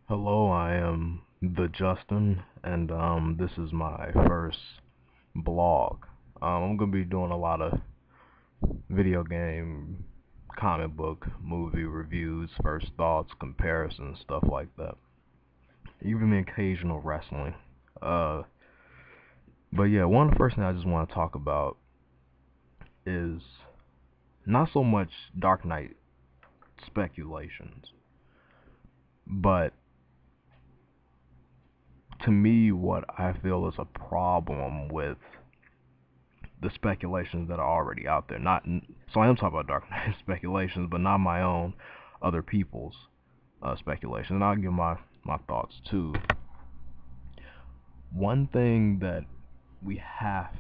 Hello, I am the Justin, and this is my first blog. I'm gonna be doing a lot of video game, comic book, movie reviews, first thoughts, comparisons, stuff like that. Even the occasional wrestling. Uh, but yeah, one of the first things I just want to talk about is not so much Dark Knight speculations, but to me, what I feel is a problem with the speculations that are already out there. Not so I am talking about Dark Knight speculations, but not my own, other people's speculations. And I'll give my thoughts too. One thing that we have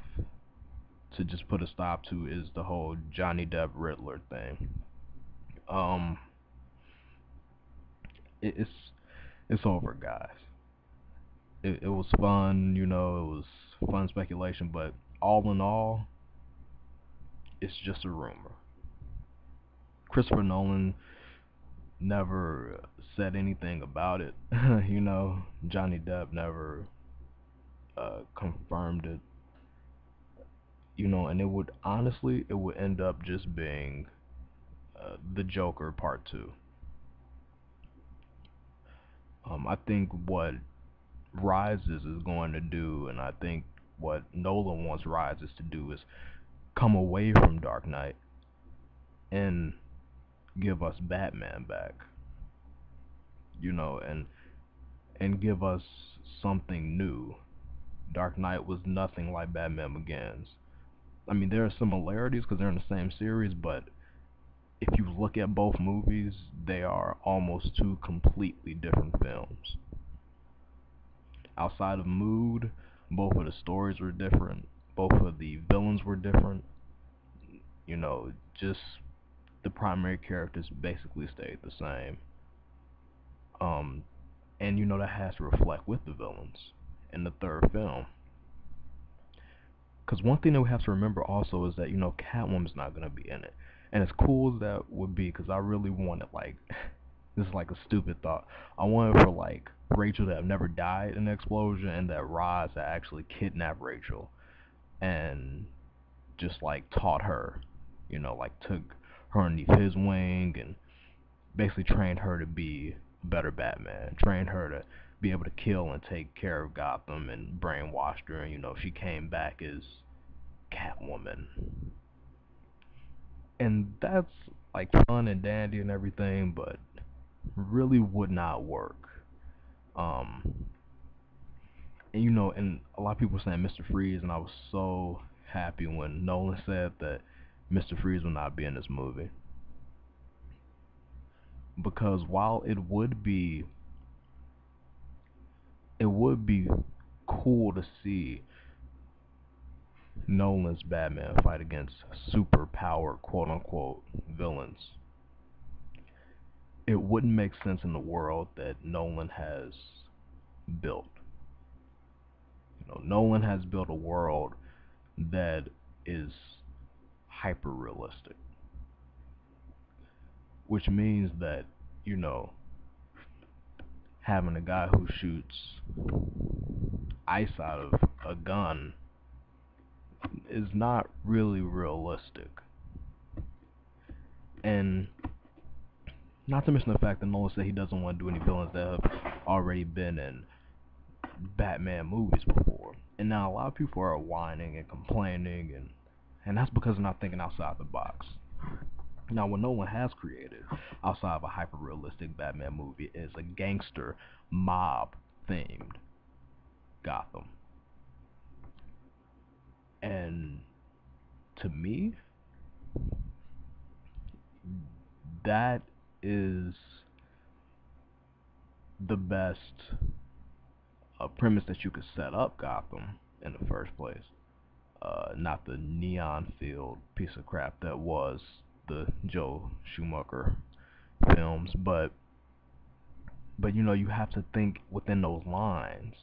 to just put a stop to is the whole Johnny Depp Riddler thing. Um, it's over, guys. It was fun, it was fun speculation, but all in all, it's just a rumor. Christopher Nolan never said anything about it. Johnny Depp never confirmed it. And it would end up just being the Joker Part Two. I think what Rises is going to do, and I think what Nolan wants Rises to do, is come away from Dark Knight and give us Batman back. And give us something new. Dark Knight was nothing like Batman Begins. I mean, there are similarities because they're in the same series, but if you look at both movies, they are almost two completely different films. Outside of mood, both of the stories were different, both of the villains were different. Just the primary characters basically stayed the same. Um, and that has to reflect with the villains in the third film. Because one thing that we have to remember also is that Catwoman's not gonna be in it, and as cool as that would be, because I really wanted, like, this is like a stupid thought. I wanted for, like, Rachel to have never died in the explosion, and that Roz had actually kidnapped Rachel and just like taught her, like took her underneath his wing and basically trained her to be a better Batman, trained her to be able to kill and take care of Gotham, and brainwashed her, and she came back as Catwoman. And that's like fun and dandy and everything, but really would not work. Um, and a lot of people were saying Mr. Freeze, and I was so happy when Nolan said that Mr. Freeze will not be in this movie, because while it would be cool to see Nolan's Batman fight against super powered quote unquote villains, it wouldn't make sense in the world that Nolan has built. Nolan has built a world that is hyper realistic, which means that, you know, having a guy who shoots ice out of a gun is not really realistic. And not to mention the fact that Nolan said he doesn't want to do any villains that have already been in Batman movies before. And now a lot of people are whining and complaining, and that's because they're not thinking outside the box. Now, what Nolan has created outside of a hyper-realistic Batman movie is a gangster mob-themed Gotham. And to me, that is the best premise that you could set up Gotham in the first place. Not the neon-filled piece of crap that was the Joe Schumacher films, but you have to think within those lines.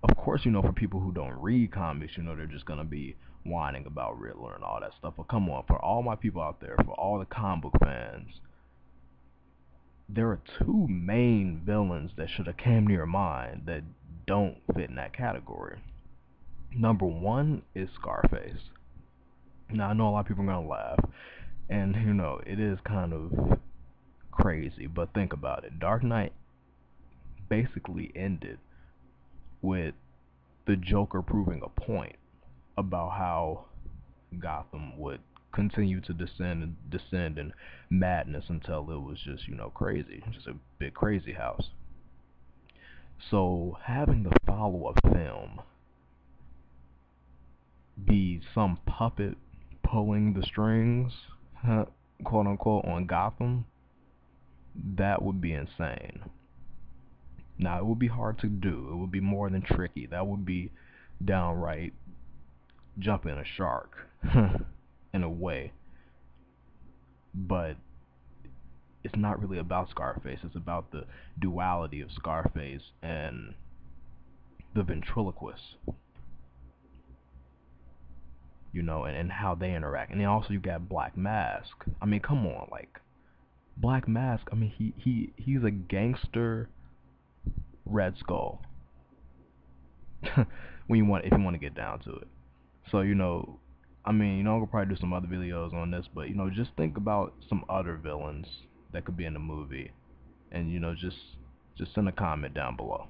Of course, for people who don't read comics, they're just gonna be whining about Riddler and all that stuff. But come on, for all my people out there, for all the comic book fans, there are two main villains that should have came to your mind that don't fit in that category. Number one is Scarface. Now I know a lot of people are gonna laugh, and it is kind of crazy, but think about it. Dark Knight basically ended with the Joker proving a point about how Gotham would continue to descend in madness until it was just, crazy. Just a big crazy house. So having the follow-up film be some puppet pulling the strings, quote unquote, on Gotham, that would be insane. Now, it would be hard to do. It would be more than tricky. That would be downright jumping a shark in a way. But it's not really about Scarface. It's about the duality of Scarface and the ventriloquist, and how they interact. And then also you got Black Mask. I mean, come on, like Black Mask. I mean, he's a gangster Red Skull. If you want to get down to it. So I mean, I'll probably do some other videos on this, but just think about some other villains that could be in the movie, and just send a comment down below.